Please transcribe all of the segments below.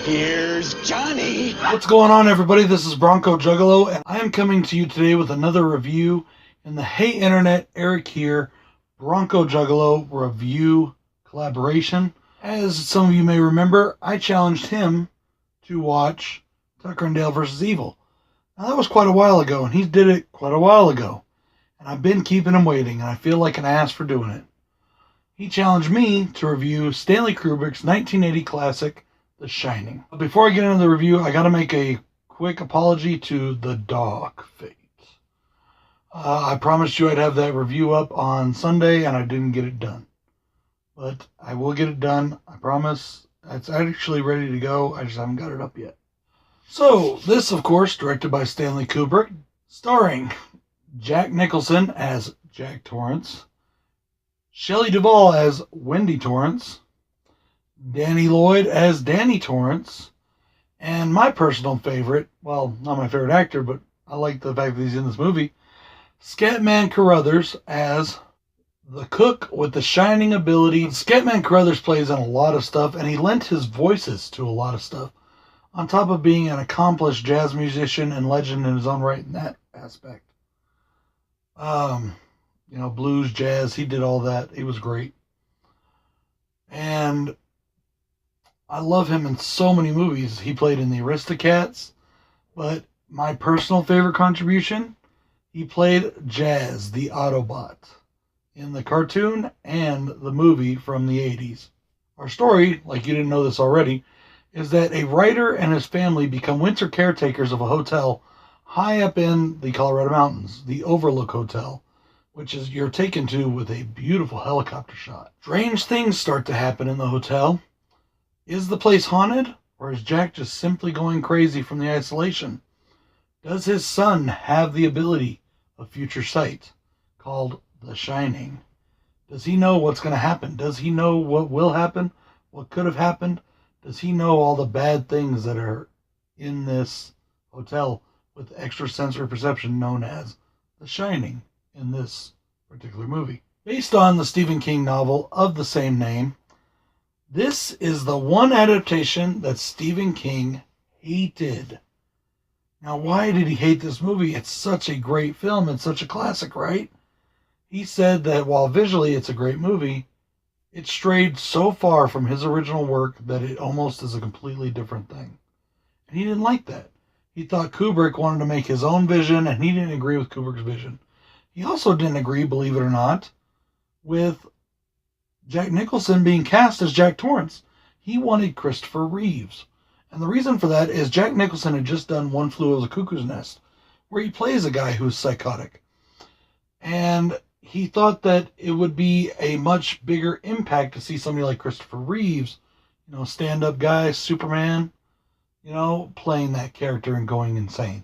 Here's Johnny. What's going on, everybody? This is Bronco Juggalo, and I am coming to you today with another review in the Hey Internet, Eric here, Bronco Juggalo review collaboration. As some of you may remember, I challenged him to watch Tucker and Dale vs. Evil. Now, that was quite a while ago, and he did it quite a while ago. And I've been keeping him waiting, and I feel like an ass for doing it. He challenged me to review Stanley Kubrick's 1980 classic, The Shining. But before I get into the review, I gotta make a quick apology to the dog fate. I promised you I'd have that review up on Sunday, and I didn't get it done. But I will get it done, I promise. It's actually ready to go, I just haven't got it up yet. So, this, of course, directed by Stanley Kubrick, starring Jack Nicholson as Jack Torrance, Shelley Duvall as Wendy Torrance, Danny Lloyd as Danny Torrance, and my personal favorite, well, not my favorite actor, but I like the fact that he's in this movie, Scatman Carruthers as the cook with the shining ability. Scatman Carruthers plays in a lot of stuff, and he lent his voices to a lot of stuff, on top of being an accomplished jazz musician and legend in his own right in that aspect. Blues, jazz, he did all that. He was great. And I love him in so many movies. He played in the Aristocats, but my personal favorite contribution, he played Jazz, the Autobot, in the cartoon and the movie from the 80s. Our story, like you didn't know this already, is that a writer and his family become winter caretakers of a hotel high up in the Colorado Mountains, the Overlook Hotel, which is you're taken to with a beautiful helicopter shot. Strange things start to happen in the hotel. Is the place haunted, or is Jack just simply going crazy from the isolation? Does his son have the ability of future sight, called The Shining? Does he know what's going to happen? Does he know what will happen? What could have happened? Does he know all the bad things that are in this hotel with extrasensory perception known as The Shining in this particular movie? Based on the Stephen King novel of the same name, this is the one adaptation that Stephen King hated. Now, why did he hate this movie? It's such a great film and such a classic, right? He said that while visually it's a great movie, it strayed so far from his original work that it almost is a completely different thing. And he didn't like that. He thought Kubrick wanted to make his own vision, and he didn't agree with Kubrick's vision. He also didn't agree, believe it or not, with Jack Nicholson being cast as Jack Torrance. He wanted Christopher Reeves. And the reason for that is Jack Nicholson had just done One Flew Over the Cuckoo's Nest, where he plays a guy who's psychotic. And he thought that it would be a much bigger impact to see somebody like Christopher Reeves, stand-up guy, Superman, playing that character and going insane.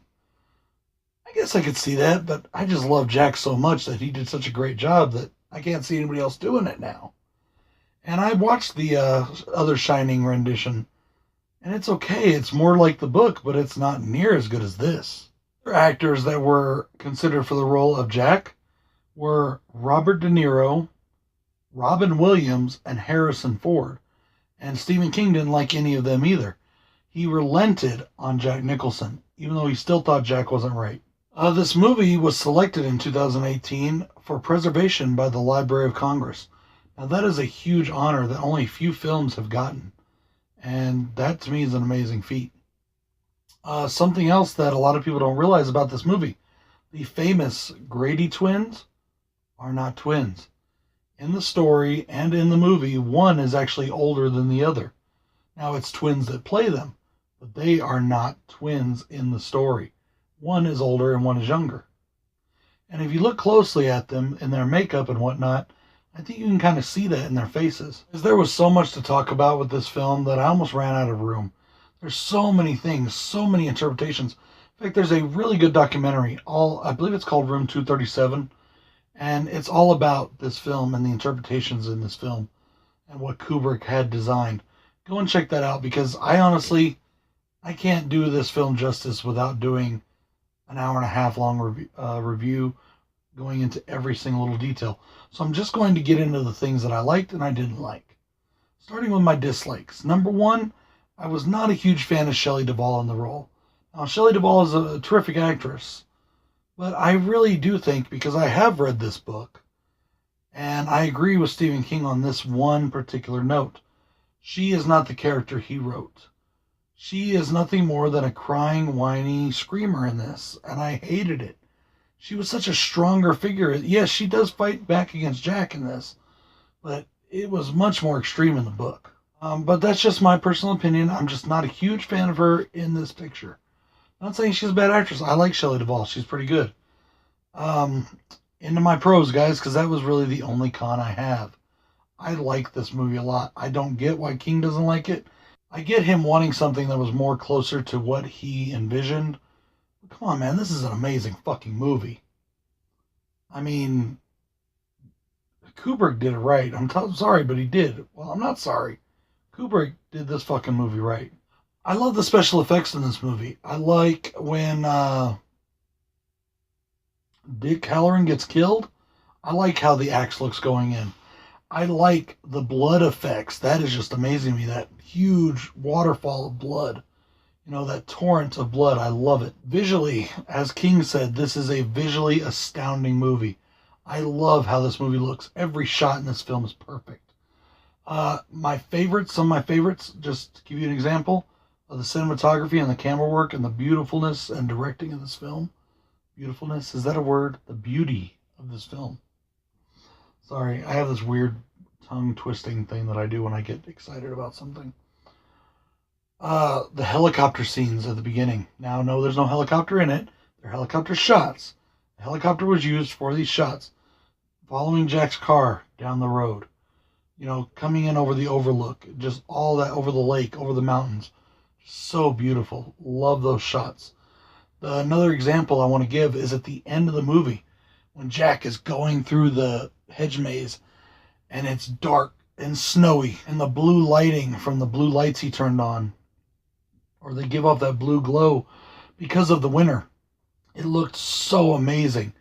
I guess I could see that, but I just love Jack so much that he did such a great job that I can't see anybody else doing it now. And I watched the other Shining rendition, and it's okay. It's more like the book, but it's not near as good as this. Other actors that were considered for the role of Jack were Robert De Niro, Robin Williams, and Harrison Ford. And Stephen King didn't like any of them either. He relented on Jack Nicholson, even though he still thought Jack wasn't right. This movie was selected in 2018 for preservation by the Library of Congress. Now, that is a huge honor that only few films have gotten. And that, to me, is an amazing feat. Something else that a lot of people don't realize about this movie, the famous Grady twins are not twins. In the story and in the movie, one is actually older than the other. Now, it's twins that play them, but they are not twins in the story. One is older and one is younger. And if you look closely at them in their makeup and whatnot, I think you can kind of see that in their faces. Because there was so much to talk about with this film that I almost ran out of room. There's so many things, so many interpretations. In fact, there's a really good documentary, I believe it's called Room 237, and it's all about this film and the interpretations in this film and what Kubrick had designed. Go and check that out, because I can't do this film justice without doing an hour and a half long review going into every single little detail. So I'm just going to get into the things that I liked and I didn't like. Starting with my dislikes. Number one, I was not a huge fan of Shelley Duvall in the role. Now, Shelley Duvall is a terrific actress, but I really do think, because I have read this book, and I agree with Stephen King on this one particular note, she is not the character he wrote. She is nothing more than a crying, whiny screamer in this, and I hated it. She was such a stronger figure. Yes, she does fight back against Jack in this, but it was much more extreme in the book. But that's just my personal opinion. I'm just not a huge fan of her in this picture. I'm not saying she's a bad actress. I like Shelley Duvall. She's pretty good. Into my pros, guys, because that was really the only con I have. I like this movie a lot. I don't get why King doesn't like it. I get him wanting something that was more closer to what he envisioned. Come on, man, this is an amazing fucking movie. I mean, Kubrick did it right. I'm sorry, but he did. Well, I'm not sorry. Kubrick did this fucking movie right. I love the special effects in this movie. I like when Dick Halloran gets killed. I like how the axe looks going in. I like the blood effects. That is just amazing to me. That huge waterfall of blood. You know, that torrent of blood. I love it. Visually, as King said, this is a visually astounding movie. I love how this movie looks. Every shot in this film is perfect. My favorites, some of my favorites, just to give you an example, of the cinematography and the camera work and the beautifulness and directing of this film. Beautifulness, is that a word? The beauty of this film. Sorry, I have this weird tongue twisting thing that I do when I get excited about something. The helicopter scenes at the beginning. Now, no, there's no helicopter in it. They're helicopter shots. The helicopter was used for these shots. Following Jack's car down the road. You know, coming in over the overlook. Just all that over the lake, over the mountains. So beautiful. Love those shots. Another example I want to give is at the end of the movie. When Jack is going through the hedge maze. And it's dark and snowy. And the blue lighting from the blue lights he turned on. Or they give off that blue glow because of the winter. It looked so amazing.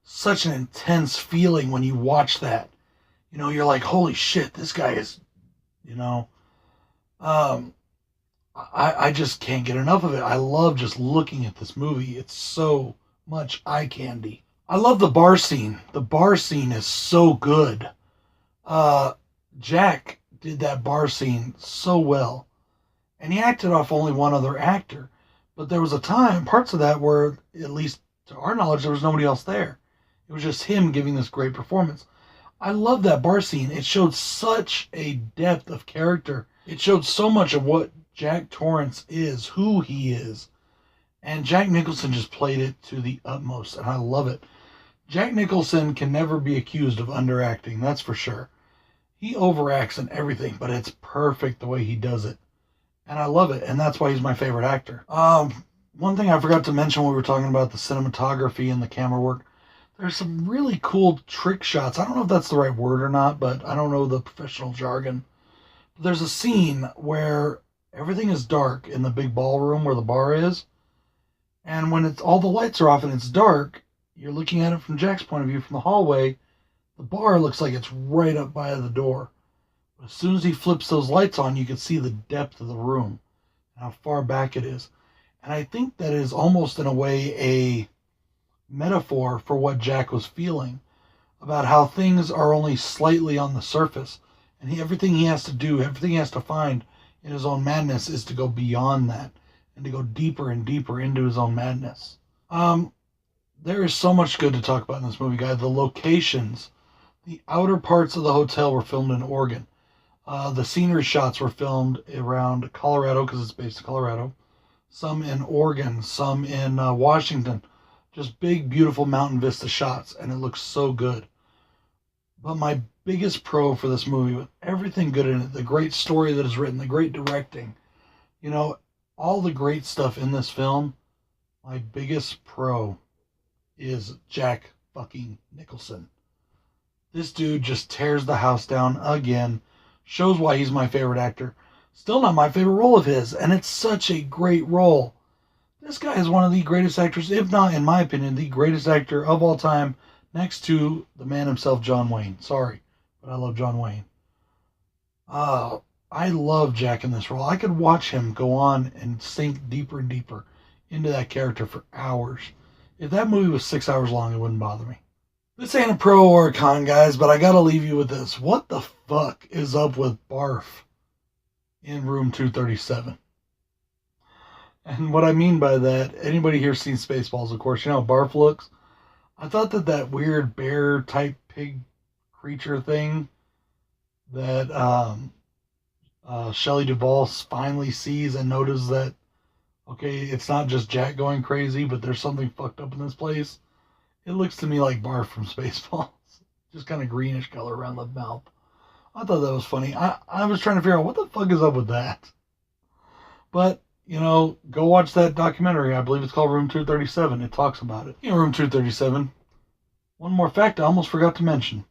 Such an intense feeling when you watch that. You know, you're like, holy shit, this guy is, you know. I just can't get enough of it. I love just looking at this movie. It's so much eye candy. I love the bar scene. The bar scene is so good. Jack did that bar scene so well. And he acted off only one other actor. But there was a time, parts of that where, at least to our knowledge, there was nobody else there. It was just him giving this great performance. I love that bar scene. It showed such a depth of character. It showed so much of what Jack Torrance is, who he is. And Jack Nicholson just played it to the utmost, and I love it. Jack Nicholson can never be accused of underacting, that's for sure. He overacts in everything, but it's perfect the way he does it. And I love it, and that's why he's my favorite actor. One thing I forgot to mention when we were talking about the cinematography and the camera work, there's some really cool trick shots. I don't know if that's the right word or not, but I don't know the professional jargon. But there's a scene where everything is dark in the big ballroom where the bar is. And when all the lights are off and it's dark, you're looking at it from Jack's point of view from the hallway. The bar looks like it's right up by the door. But as soon as he flips those lights on, you can see the depth of the room and how far back it is. And I think that is almost in a way a metaphor for what Jack was feeling about how things are only slightly on the surface. And everything he has to do, everything he has to find in his own madness is to go beyond that and to go deeper and deeper into his own madness. There is so much good to talk about in this movie, guys. The locations, the outer parts of the hotel were filmed in Oregon. The scenery shots were filmed around Colorado because it's based in Colorado. Some in Oregon, some in Washington. Just big, beautiful mountain vista shots, and it looks so good. But my biggest pro for this movie, with everything good in it, the great story that is written, the great directing, you know, all the great stuff in this film, my biggest pro is Jack fucking Nicholson. This dude just tears the house down again, shows why he's my favorite actor. Still not my favorite role of his, and it's such a great role. This guy is one of the greatest actors, if not, in my opinion, the greatest actor of all time, next to the man himself, John Wayne. Sorry, but I love John Wayne. I I love Jack in this role. I could watch him go on and sink deeper and deeper into that character for hours. If that movie was 6 hours long, it wouldn't bother me. This ain't a pro or a con, guys, but I gotta leave you with this. What the fuck is up with Barf in room 237? And what I mean by that, anybody here seen Spaceballs, of course, you know how Barf looks? I thought that weird bear-type pig creature thing that Shelley Duvall finally sees and notices that, okay, it's not just Jack going crazy, but there's something fucked up in this place. It looks to me like Barf from Spaceballs. Just kind of greenish color around the mouth. I thought that was funny. I was trying to figure out what the fuck is up with that. But, you know, go watch that documentary. I believe it's called Room 237. It talks about it. You know, Room 237. One more fact I almost forgot to mention.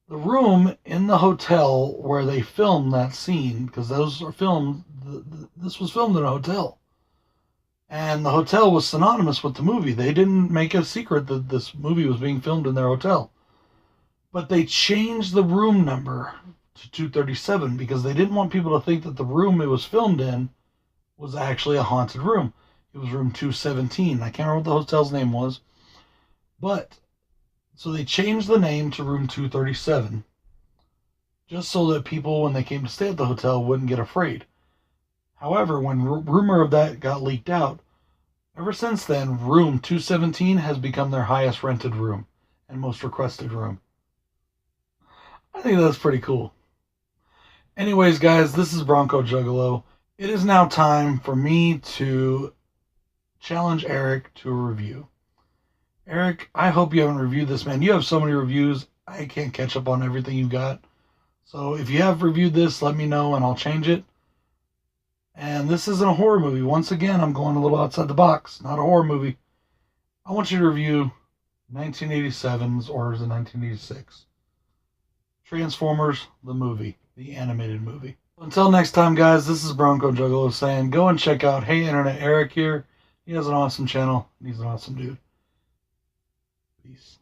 The room in the hotel where they filmed that scene, because those are filmed, this was filmed in a hotel. And the hotel was synonymous with the movie. They didn't make a secret that this movie was being filmed in their hotel. But they changed the room number to 237 because they didn't want people to think that the room it was filmed in was actually a haunted room. It was room 217. I can't remember what the hotel's name was. But, so they changed the name to room 237 just so that people, when they came to stay at the hotel, wouldn't get afraid. However, when rumor of that got leaked out, ever since then, room 217 has become their highest rented room and most requested room. I think that's pretty cool. Anyways, guys, this is Bronco Juggalo. It is now time for me to challenge Eric to a review. Eric, I hope you haven't reviewed this, man. You have so many reviews, I can't catch up on everything you got. So if you have reviewed this, let me know and I'll change it. And this isn't a horror movie. Once again, I'm going a little outside the box. Not a horror movie. I want you to review 1987's or is it 1986? Transformers, the movie. The animated movie. Until next time, guys, this is Bronco Juggalo saying, go and check out Hey Internet Eric here. He has an awesome channel, and he's an awesome dude. Peace.